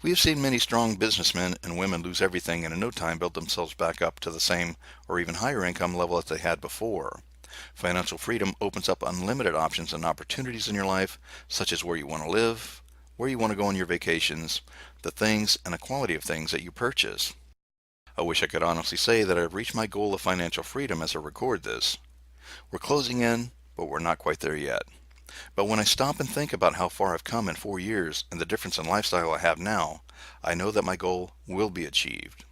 We have seen many strong businessmen and women lose everything and in no time build themselves back up to the same or even higher income level that they had before. Financial freedom opens up unlimited options and opportunities in your life, such as where you want to live, where you want to go on your vacations, the things and the quality of things that you purchase. I wish I could honestly say that I've reached my goal of financial freedom as I record this. We're closing in, but we're not quite there yet. But when I stop and think about how far I've come in 4 years and the difference in lifestyle I have now, I know that my goal will be achieved.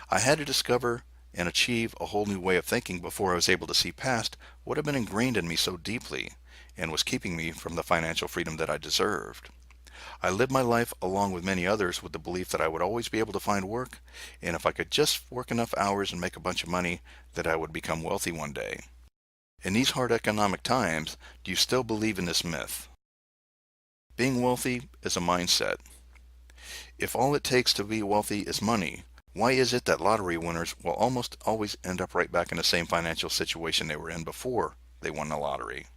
I had to discover and achieve a whole new way of thinking before I was able to see past what had been ingrained in me so deeply and was keeping me from the financial freedom that I deserved. I lived my life along with many others with the belief that I would always be able to find work, and if I could just work enough hours and make a bunch of money, that I would become wealthy one day. In these hard economic times, do you still believe in this myth? Being wealthy is a mindset. If all it takes to be wealthy is money, why is it that lottery winners will almost always end up right back in the same financial situation they were in before they won the lottery?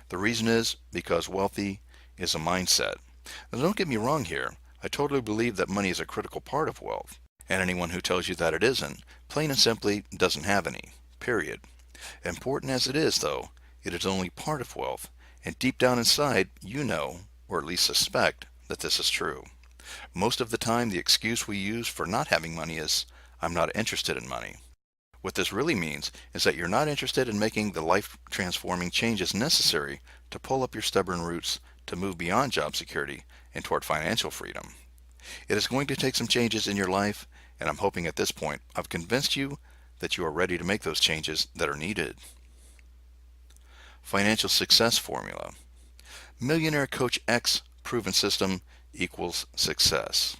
The reason is because wealthy is a mindset. Now don't get me wrong here. I totally believe that money is a critical part of wealth, and anyone who tells you that it isn't, plain and simply doesn't have any. Period. Important as it is, though, it is only part of wealth, and deep down inside, you know, or at least suspect, that this is true. Most of the time, the excuse we use for not having money is, "I'm not interested in money." What this really means is that you're not interested in making the life-transforming changes necessary to pull up your stubborn roots to move beyond job security and toward financial freedom. It is going to take some changes in your life, and I'm hoping at this point I've convinced you that you are ready to make those changes that are needed. Financial success formula. Millionaire Coach X proven system equals success.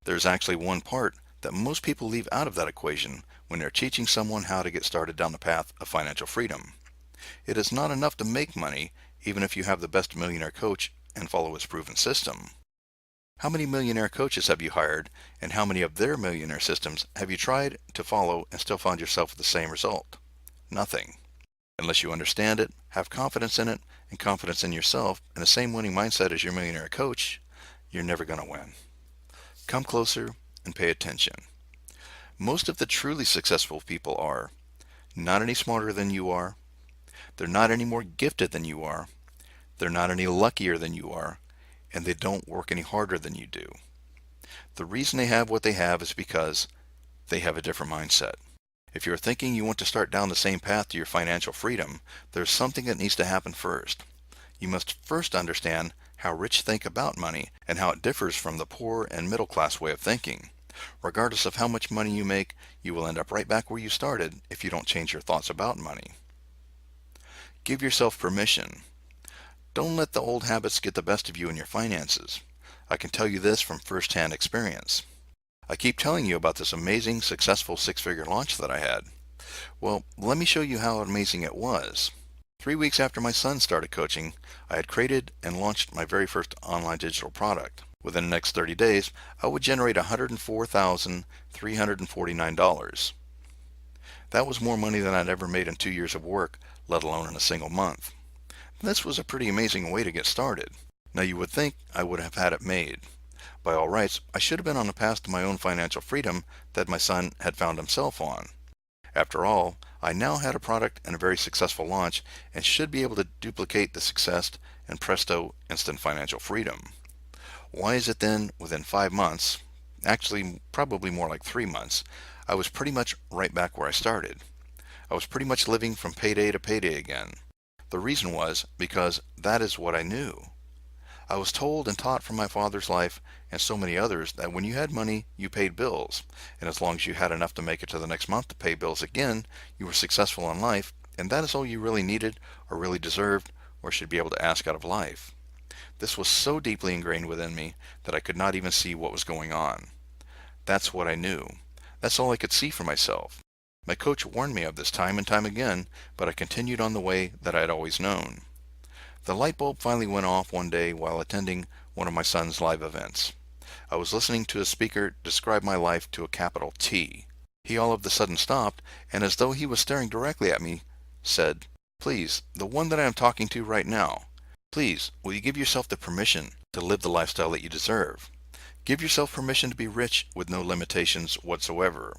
There's actually one part that most people leave out of that equation when they're teaching someone how to get started down the path of financial freedom. It is not enough to make money even if you have the best millionaire coach and follow his proven system. How many millionaire coaches have you hired, and how many of their millionaire systems have you tried to follow and still found yourself with the same result? Nothing. Unless you understand it, have confidence in it, and confidence in yourself, and the same winning mindset as your millionaire coach, you're never going to win. Come closer and pay attention. Most of the truly successful people are not any smarter than you are. They're not any more gifted than you are. They're not any luckier than you are. And they don't work any harder than you do. The reason they have what they have is because they have a different mindset. If you're thinking you want to start down the same path to your financial freedom, there's something that needs to happen first. You must first understand how rich think about money and how it differs from the poor and middle class way of thinking. Regardless of how much money you make, you will end up right back where you started if you don't change your thoughts about money. Give yourself permission. Don't let the old habits get the best of you in your finances. I can tell you this from first-hand experience. I keep telling you about this amazing, successful six-figure launch that I had. Well, let me show you how amazing it was. 3 weeks after my son started coaching, I had created and launched my very first online digital product. Within the next 30 days, I would generate $104,349. That was more money than I'd ever made in 2 years of work, let alone in a single month. This was a pretty amazing way to get started. Now you would think I would have had it made. By all rights, I should have been on the path to my own financial freedom that my son had found himself on. After all, I now had a product and a very successful launch and should be able to duplicate the success and presto, instant financial freedom. Why is it then within 5 months, actually probably more like 3 months, I was pretty much right back where I started. I was pretty much living from payday to payday again. The reason was because that is what I knew. I was told and taught from my father's life and so many others that when you had money, you paid bills, and as long as you had enough to make it to the next month to pay bills again, you were successful in life, and that is all you really needed or really deserved or should be able to ask out of life. This was so deeply ingrained within me that I could not even see what was going on. That's what I knew. That's all I could see for myself. My coach warned me of this time and time again, but I continued on the way that I had always known. The light bulb finally went off one day while attending one of my son's live events. I was listening to a speaker describe my life to a capital T. He all of a sudden stopped, and as though he was staring directly at me, said, "Please, the one that I am talking to right now, please, will you give yourself the permission to live the lifestyle that you deserve? Give yourself permission to be rich with no limitations whatsoever.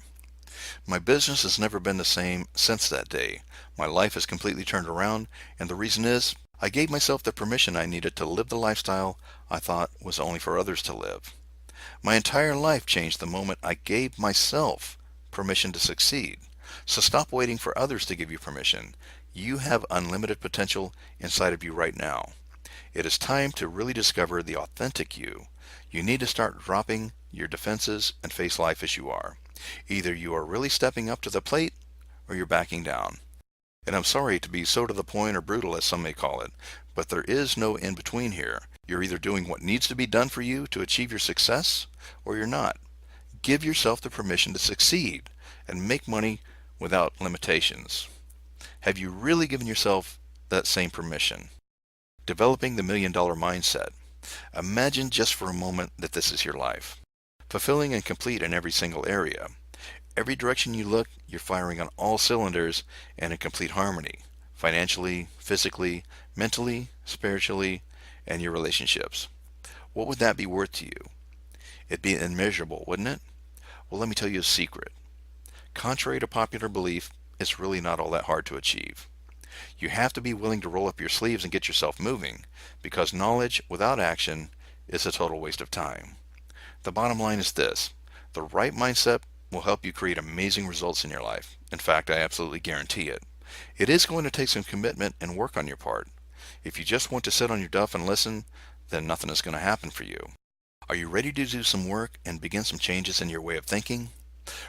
My business has never been the same since that day. My life has completely turned around, and the reason is I gave myself the permission I needed to live the lifestyle I thought was only for others to live. My entire life changed the moment I gave myself permission to succeed. So stop waiting for others to give you permission. You have unlimited potential inside of you right now. It is time to really discover the authentic you. You need to start dropping your defenses and face life as you are. Either you are really stepping up to the plate or you're backing down. And I'm sorry to be so to the point or brutal as some may call it, but there is no in between here. You're either doing what needs to be done for you to achieve your success or you're not. Give yourself the permission to succeed and make money without limitations. Have you really given yourself that same permission? Developing the $1 million mindset. Imagine just for a moment that this is your life. Fulfilling and complete in every single area. Every direction you look, you're firing on all cylinders and in complete harmony. Financially, physically, mentally, spiritually, and your relationships. What would that be worth to you? It'd be immeasurable, wouldn't it? Well, let me tell you a secret. Contrary to popular belief, it's really not all that hard to achieve. You have to be willing to roll up your sleeves and get yourself moving, because knowledge without action is a total waste of time. The bottom line is this: the right mindset will help you create amazing results in your life. In fact, I absolutely guarantee it. It is going to take some commitment and work on your part. If you just want to sit on your duff and listen, then nothing is going to happen for you. Are you ready to do some work and begin some changes in your way of thinking?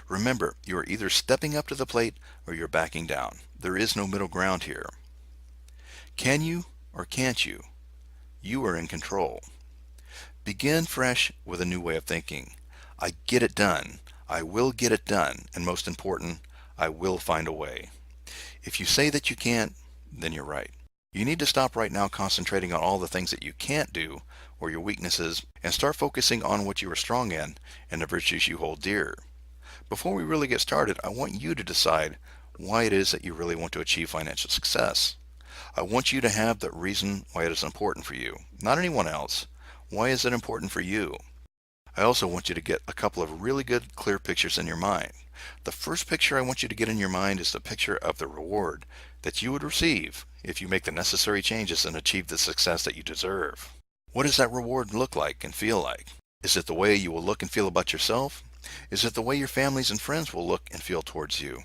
Remember, you are either stepping up to the plate or you're backing down. There is no middle ground here. Can you or can't you? You are in control. Begin fresh with a new way of thinking. I get it done. I will get it done. And most important, I will find a way. If you say that you can't, then you're right. You need to stop right now concentrating on all the things that you can't do or your weaknesses and start focusing on what you are strong in and the virtues you hold dear. Before we really get started, I want you to decide why it is that you really want to achieve financial success. I want you to have the reason why it is important for you, not anyone else. Why is it important for you? I also want you to get a couple of really good, clear pictures in your mind. The first picture I want you to get in your mind is the picture of the reward that you would receive if you make the necessary changes and achieve the success that you deserve. What does that reward look like and feel like? Is it the way you will look and feel about yourself? Is it the way your families and friends will look and feel towards you?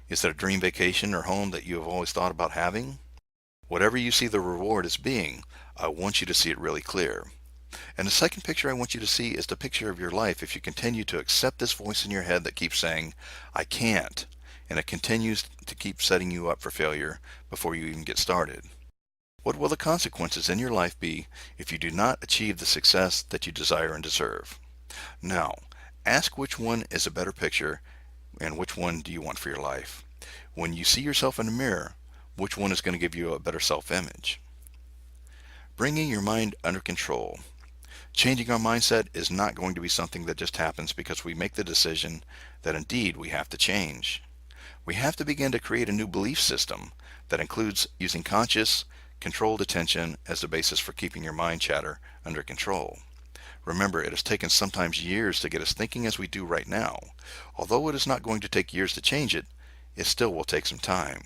Is it a dream vacation or home that you have always thought about having? Whatever you see the reward as being, I want you to see it really clear. And the second picture I want you to see is the picture of your life if you continue to accept this voice in your head that keeps saying, I can't, and it continues to keep setting you up for failure before you even get started. What will the consequences in your life be if you do not achieve the success that you desire and deserve? Now, ask which one is a better picture and which one do you want for your life. When you see yourself in the mirror, which one is going to give you a better self-image? Bringing your mind under control. Changing our mindset is not going to be something that just happens because we make the decision that indeed we have to change. We have to begin to create a new belief system that includes using conscious, controlled attention as the basis for keeping your mind chatter under control. Remember, it has taken sometimes years to get us thinking as we do right now. Although it is not going to take years to change it, it still will take some time.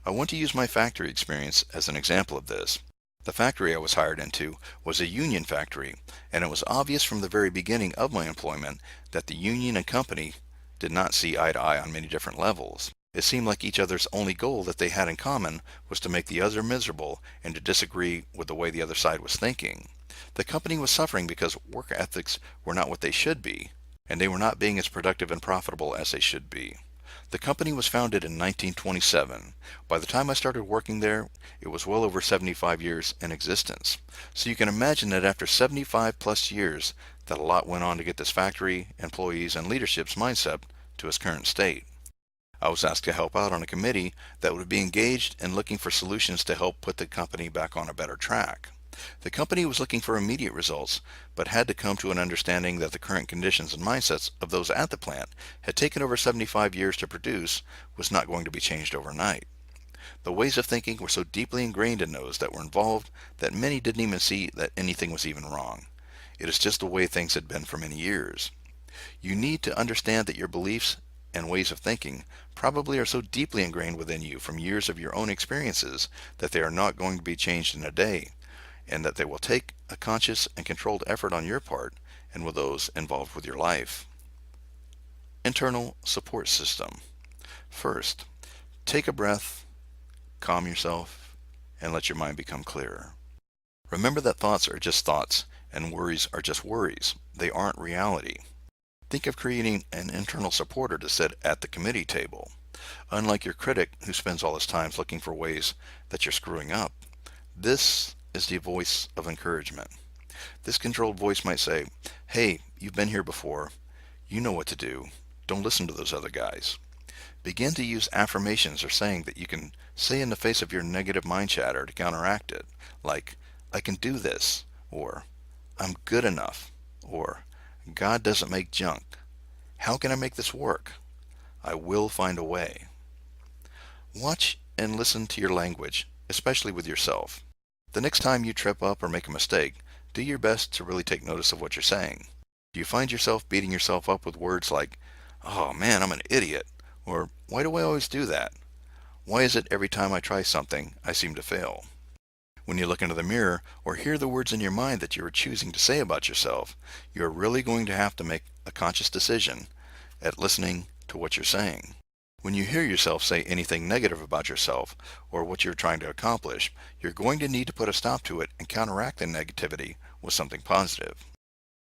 I want to use my factory experience as an example of this. The factory I was hired into was a union factory, and it was obvious from the very beginning of my employment that the union and company did not see eye to eye on many different levels. It seemed like each other's only goal that they had in common was to make the other miserable and to disagree with the way the other side was thinking. The company was suffering because work ethics were not what they should be, and they were not being as productive and profitable as they should be. The company was founded in 1927. By the time I started working there, it was well over 75 years in existence. So you can imagine that after 75 plus years, that a lot went on to get this factory, employees, and leadership's mindset to its current state. I was asked to help out on a committee that would be engaged in looking for solutions to help put the company back on a better track. The company was looking for immediate results, but had to come to an understanding that the current conditions and mindsets of those at the plant had taken over 75 years to produce was not going to be changed overnight. The ways of thinking were so deeply ingrained in those that were involved that many didn't even see that anything was even wrong. It is just the way things had been for many years. You need to understand that your beliefs and ways of thinking probably are so deeply ingrained within you from years of your own experiences that they are not going to be changed in a day, and that they will take a conscious and controlled effort on your part and with those involved with your life. Internal support system. First, take a breath, calm yourself, and let your mind become clearer. Remember that thoughts are just thoughts and worries are just worries. They aren't reality. Think of creating an internal supporter to sit at the committee table. Unlike your critic who spends all his time looking for ways that you're screwing up, this is the voice of encouragement. This controlled voice might say, "Hey, you've been here before. You know what to do. Don't listen to those other guys." Begin to use affirmations or saying that you can say in the face of your negative mind chatter to counteract it, like, "I can do this," or "I'm good enough," or "God doesn't make junk. How can I make this work? I will find a way." Watch and listen to your language, especially with yourself. The next time you trip up or make a mistake, do your best to really take notice of what you're saying. Do you find yourself beating yourself up with words like, "Oh man, I'm an idiot," or "Why do I always do that? Why is it every time I try something, I seem to fail?" When you look into the mirror or hear the words in your mind that you are choosing to say about yourself, you are really going to have to make a conscious decision at listening to what you're saying. When you hear yourself say anything negative about yourself or what you're trying to accomplish, you're going to need to put a stop to it and counteract the negativity with something positive.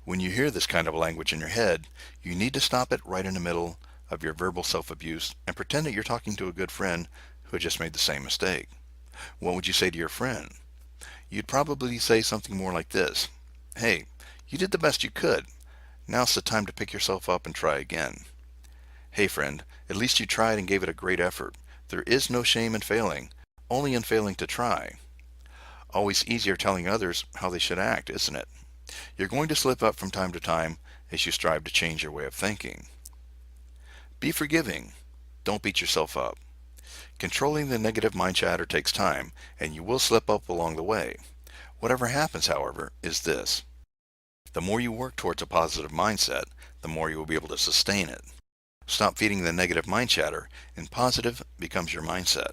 When you hear this kind of language in your head, you need to stop it right in the middle of your verbal self-abuse and pretend that you're talking to a good friend who had just made the same mistake. What would you say to your friend? You'd probably say something more like this: "Hey, you did the best you could. Now's the time to pick yourself up and try again. Hey friend, at least you tried and gave it a great effort. There is no shame in failing, only in failing to try." Always easier telling others how they should act, isn't it? You're going to slip up from time to time as you strive to change your way of thinking. Be forgiving. Don't beat yourself up. Controlling the negative mind chatter takes time, and you will slip up along the way. Whatever happens, however, is this: the more you work towards a positive mindset, the more you will be able to sustain it. Stop feeding the negative mind chatter, and positive becomes your mindset.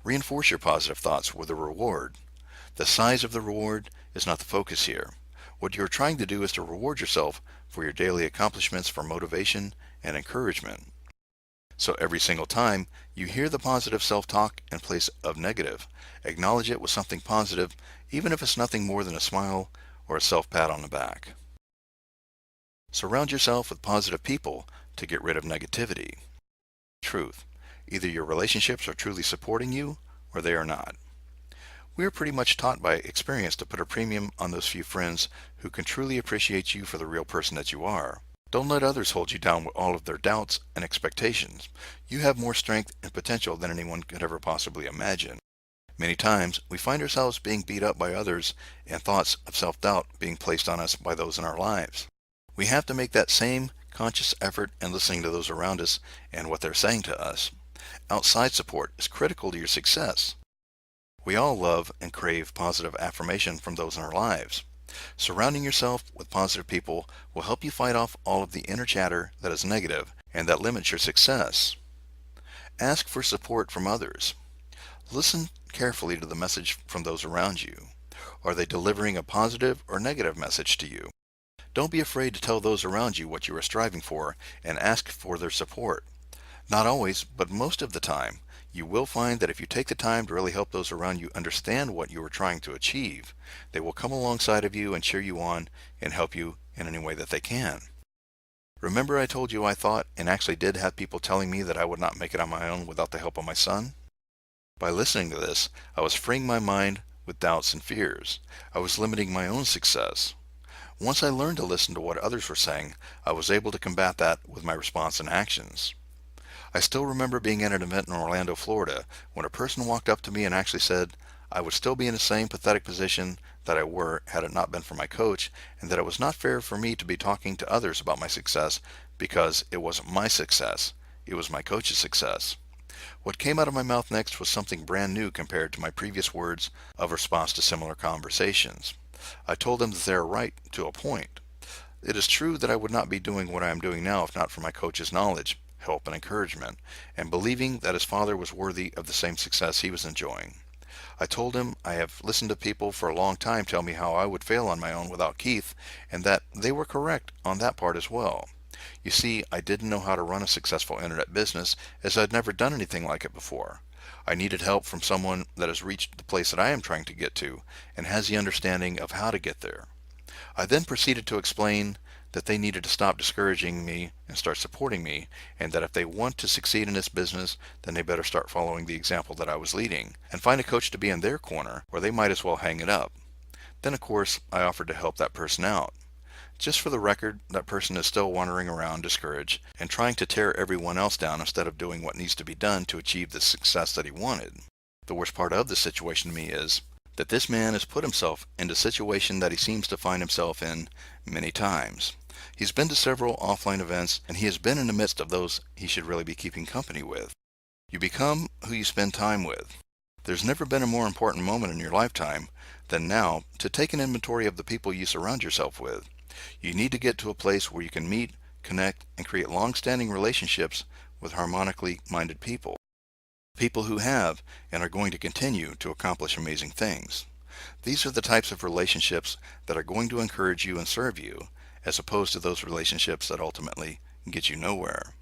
Reinforce your positive thoughts with a reward. The size of the reward is not the focus here. What you're trying to do is to reward yourself for your daily accomplishments for motivation and encouragement. So every single time you hear the positive self-talk in place of negative, acknowledge it with something positive, even if it's nothing more than a smile or a self-pat on the back. Surround yourself with positive people to get rid of negativity. Truth: either your relationships are truly supporting you or they are not. We are pretty much taught by experience to put a premium on those few friends who can truly appreciate you for the real person that you are. Don't let others hold you down with all of their doubts and expectations. You have more strength and potential than anyone could ever possibly imagine. Many times, we find ourselves being beat up by others and thoughts of self-doubt being placed on us by those in our lives. We have to make that same conscious effort in listening to those around us and what they're saying to us. Outside support is critical to your success. We all love and crave positive affirmation from those in our lives. Surrounding yourself with positive people will help you fight off all of the inner chatter that is negative and that limits your success. Ask for support from others. Listen carefully to the message from those around you. Are they delivering a positive or negative message to you? Don't be afraid to tell those around you what you are striving for and ask for their support. Not always, but most of the time, you will find that if you take the time to really help those around you understand what you are trying to achieve, they will come alongside of you and cheer you on and help you in any way that they can. Remember I told you I thought and actually did have people telling me that I would not make it on my own without the help of my son? By listening to this, I was freeing my mind with doubts and fears. I was limiting my own success. Once I learned to listen to what others were saying, I was able to combat that with my response and actions. I still remember being at an event in Orlando, Florida, when a person walked up to me and actually said I would still be in the same pathetic position that I were had it not been for my coach, and that it was not fair for me to be talking to others about my success because it wasn't my success, it was my coach's success. What came out of my mouth next was something brand new compared to my previous words of response to similar conversations. I told them that they are right to a point. It is true that I would not be doing what I am doing now if not for my coach's knowledge, help, and encouragement, and believing that his father was worthy of the same success he was enjoying. I told him I have listened to people for a long time tell me how I would fail on my own without Keith, and that they were correct on that part as well. You see, I didn't know how to run a successful internet business as I'd never done anything like it before. I needed help from someone that has reached the place that I am trying to get to and has the understanding of how to get there. I then proceeded to explain that they needed to stop discouraging me and start supporting me, and that if they want to succeed in this business, then they better start following the example that I was leading, and find a coach to be in their corner, or they might as well hang it up. Then, of course, I offered to help that person out. Just for the record, that person is still wandering around discouraged and trying to tear everyone else down instead of doing what needs to be done to achieve the success that he wanted. The worst part of this situation to me is that this man has put himself into a situation that he seems to find himself in many times. He's been to several offline events, and he has been in the midst of those he should really be keeping company with. You become who you spend time with. There's never been a more important moment in your lifetime than now to take an inventory of the people you surround yourself with. You need to get to a place where you can meet, connect, and create long-standing relationships with harmonically minded people. People who have and are going to continue to accomplish amazing things. These are the types of relationships that are going to encourage you and serve you, as opposed to those relationships that ultimately get you nowhere.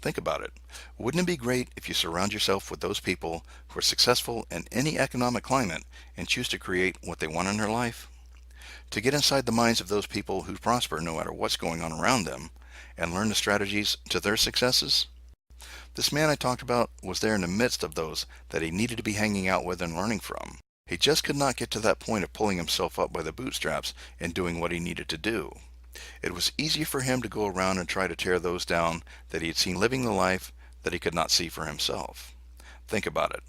Think about it. Wouldn't it be great if you surround yourself with those people who are successful in any economic climate and choose to create what they want in their life? To get inside the minds of those people who prosper no matter what's going on around them and learn the strategies to their successes? This man I talked about was there in the midst of those that he needed to be hanging out with and learning from. He just could not get to that point of pulling himself up by the bootstraps and doing what he needed to do. It was easy for him to go around and try to tear those down that he had seen living the life that he could not see for himself. Think about it.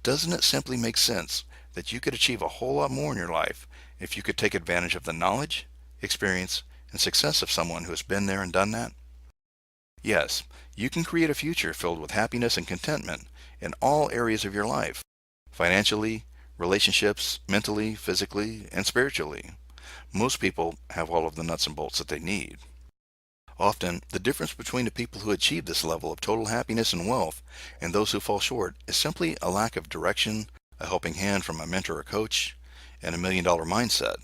Doesn't it simply make sense that you could achieve a whole lot more in your life if you could take advantage of the knowledge, experience, and success of someone who has been there and done that? Yes, you can create a future filled with happiness and contentment in all areas of your life, financially, relationships, mentally, physically, and spiritually. Most people have all of the nuts and bolts that they need. Often, the difference between the people who achieve this level of total happiness and wealth and those who fall short is simply a lack of direction, a helping hand from a mentor or coach, and $1 million mindset.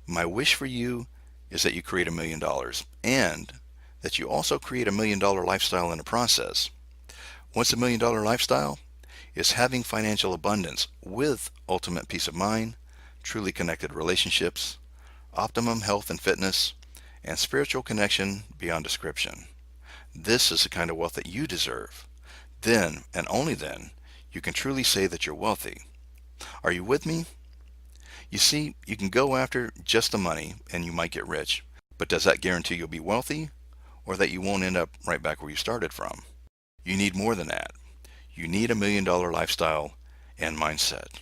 My wish for you is that you create $1 million and that you also create $1 million lifestyle in the process. What's a $1 million lifestyle? Is having financial abundance with ultimate peace of mind, truly connected relationships, optimum health and fitness, and spiritual connection beyond description. This is the kind of wealth that you deserve. Then, and only then, you can truly say that you're wealthy. Are you with me? You see, you can go after just the money and you might get rich, but does that guarantee you'll be wealthy, or that you won't end up right back where you started from? You need more than that. You need $1 million lifestyle and mindset.